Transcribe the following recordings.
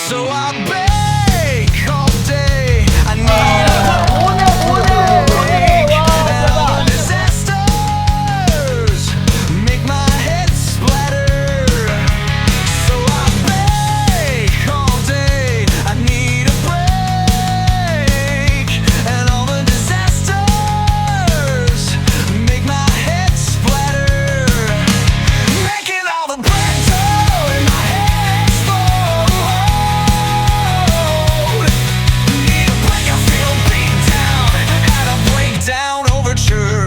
So I bake all day. I need a break. And all the disasters make my head splatter. So I bake all day. I need a break. And all the disasters make my head splatter. Making all the bread dough in my head explode. Need a break, I feel beat down. Had a breakdown overture.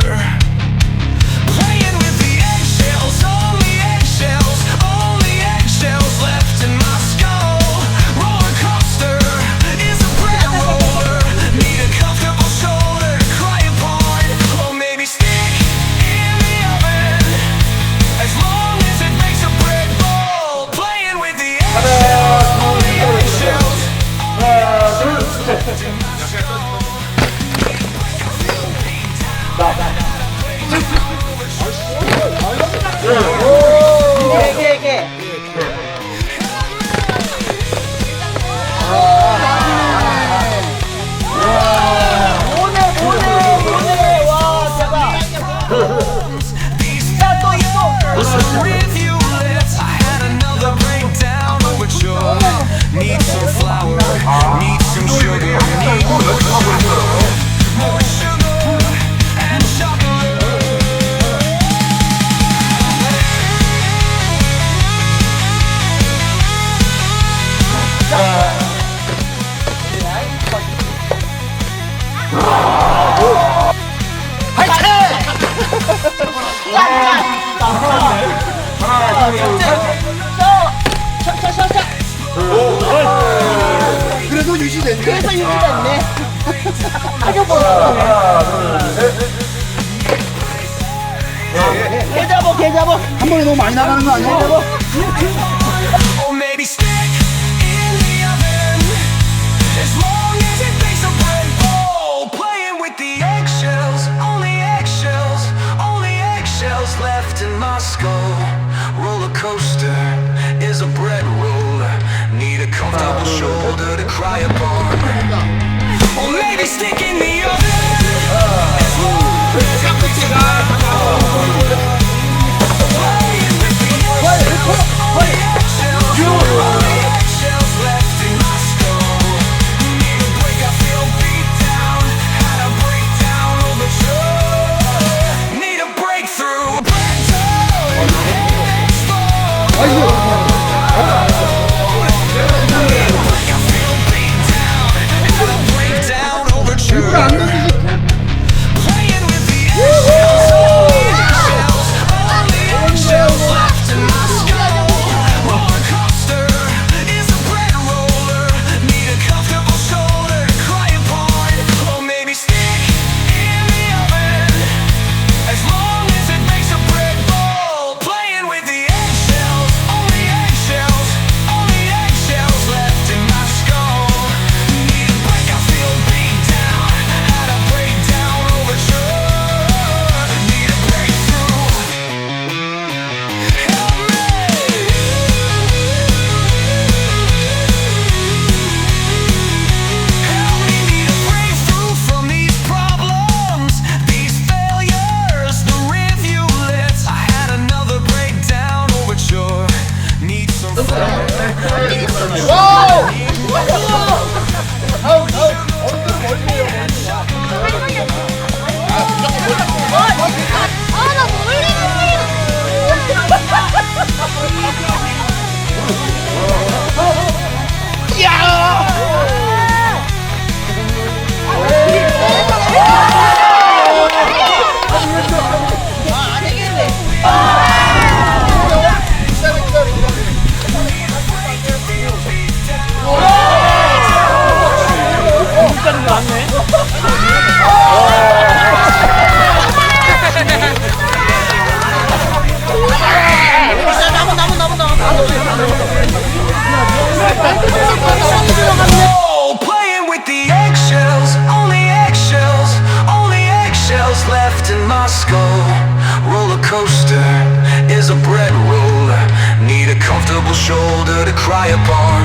Playing with the eggshells, only eggshells, only eggshells left in my skull. Roller coaster is a bread roller. Need a comfortable shoulder to cry upon, or maybe stick in the oven. As long as it makes a bread bowl. Playing with the eggshells, only eggshells. Rivulets. I had another breakdown overture. Need some flour, need some sugar, need more sugar and chocolate. 그래도 유지됐네. 그래서 유지됐네. 아주 멋있어. 개 잡어, 개 잡어. 한 번에 너무 많이 나가는 거 아니야? Or maybe stick in the oven. As long as it makes a bread bowl. Playing with the eggshells, only eggshells, only eggshells left in my skull. Roller coaster is a bread roller. Need a comfortable shoulder to cry upon. Or maybe stick in the oven. As long as it makes a bread bowl. Playing with the eggshells, only eggshells, only eggshells left in my skull. Need a break, I feel beat down. Had a breakdown overture. Need a breakthrough. Break down. Explode. Need a break, I feel beat down. Had a breakdown overture. Playing with the eggshells, only eggshells, only eggshells left in my skull. Roller coaster is a bread roller. Need a comfortable shoulder to cry upon, or maybe stick in the oven. As long as it makes a bread bowl. Playing with the eggshells, only eggshells, only eggshells left in my skull. Need a break, I feel beat down. Had a breakdown overture. Need a breakthrough. Help me. Help me, need a breakthrough from these problems, these failures, the rivulets. I had another breakdown overture. Need some flour. Need some sugar. Need more 나 몰리는 Oh, playing with the eggshells, only eggshells, only eggshells left in my skull. Roller coaster is a bread roller. Need a comfortable shoulder to cry upon.